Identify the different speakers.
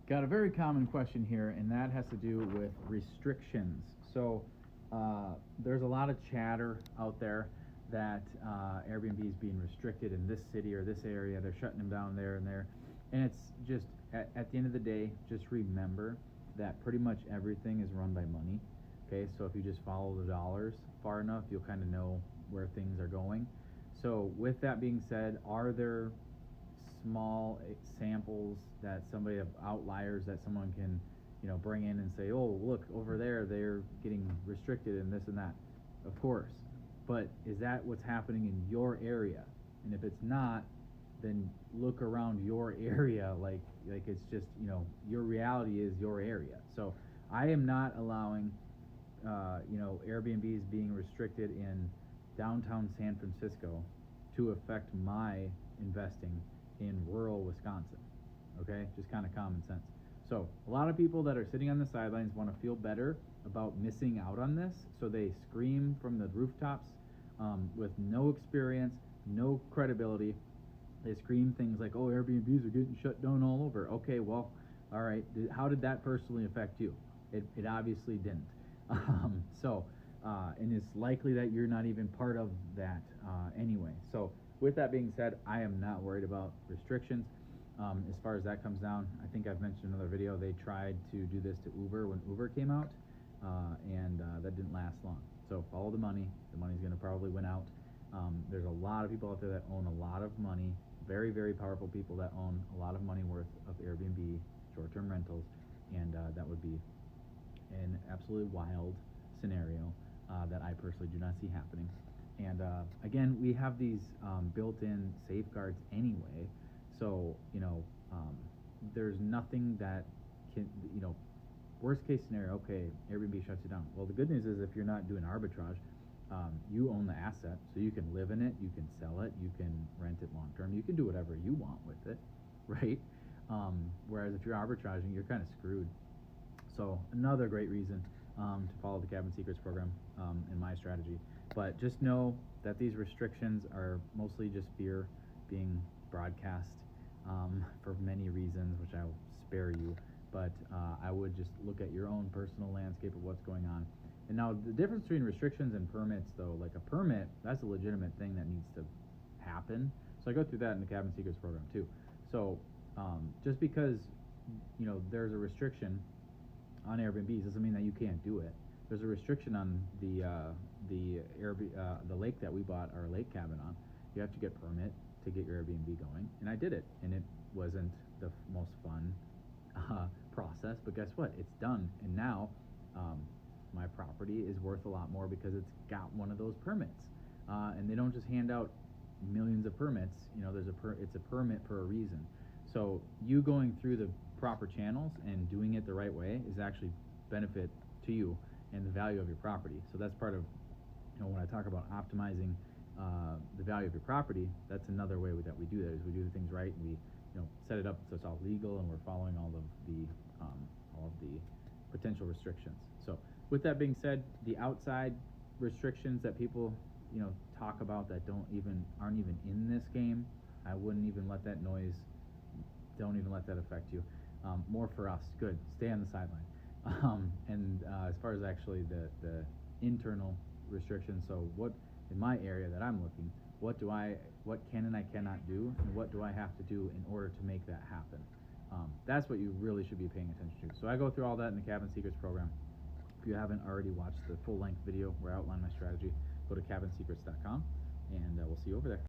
Speaker 1: Got a very common question here, and that has to do with restrictions. So there's a lot of chatter out there that Airbnb is being restricted in this city or this area. They're shutting them down there and there. And it's just, at the end of the day, just remember that pretty much everything is run by money. Okay, so if you just follow the dollars far enough, you'll kind of know where things are going. So with that being said, are there small samples that somebody have outliers that someone can bring in and say, oh, look over there, they're getting restricted and this and that? Of course, but is that what's happening in your area? And if it's not, then look around your area. Like it's just your reality is your area. So I am not allowing Airbnbs being restricted in downtown San Francisco to affect my investing in rural Wisconsin. Okay, just kind of common sense. So a lot of people that are sitting on the sidelines want to feel better about missing out on this, so they scream from the rooftops with no experience, no credibility. They scream things like, oh, Airbnbs are getting shut down all over. Okay, well, all right, how did that personally affect you? It obviously didn't. And it's likely that you're not even part of that anyway. So with that being said, I am not worried about restrictions. As far as that comes down, I think I've mentioned in another video, they tried to do this to Uber when Uber came out, and that didn't last long. So follow the money. The money's going to probably win out. There's a lot of people out there that own a lot of money, very, very powerful people that own a lot of money worth of Airbnb, short-term rentals, and that would be an absolutely wild scenario that I personally do not see happening. And again, we have these built-in safeguards anyway, so there's nothing that can, worst case scenario, okay, Airbnb shuts you down. Well, the good news is if you're not doing arbitrage, you own the asset, so you can live in it, you can sell it, you can rent it long term, you can do whatever you want with it, right? Whereas if you're arbitraging, you're kind of screwed. So another great reason to follow the Cabin Secrets program in my strategy. But just know that these restrictions are mostly just fear being broadcast for many reasons, which I'll spare you. But I would just look at your own personal landscape of what's going on. And now the difference between restrictions and permits, though, like a permit, that's a legitimate thing that needs to happen. So I go through that in the Cabin Secrets program too. So just because there's a restriction on Airbnbs doesn't mean that you can't do it. There's a restriction on the lake that we bought our lake cabin on. You have to get permit to get your Airbnb going, and I did it, and it wasn't the most fun process, but guess what? It's done, and now my property is worth a lot more because it's got one of those permits, and they don't just hand out millions of permits. It's a permit for a reason. So you going through the proper channels and doing it the right way is actually benefit to you and the value of your property. So that's part of when I talk about optimizing the value of your property. That's another way that we do that, is we do the things right, and we set it up so it's all legal, and we're following all of the potential restrictions. So with that being said, the outside restrictions that people talk about that aren't even in this game, I wouldn't even let that noise. Don't even let that affect you. More for us. Good. Stay on the sideline. And as far as actually the internal restrictions, so what in my area that I'm looking, what can and I cannot do, and what do I have to do in order to make that happen? That's what you really should be paying attention to. So I go through all that in the Cabin Secrets program. If you haven't already watched the full-length video where I outline my strategy, go to cabinsecrets.com, and we'll see you over there.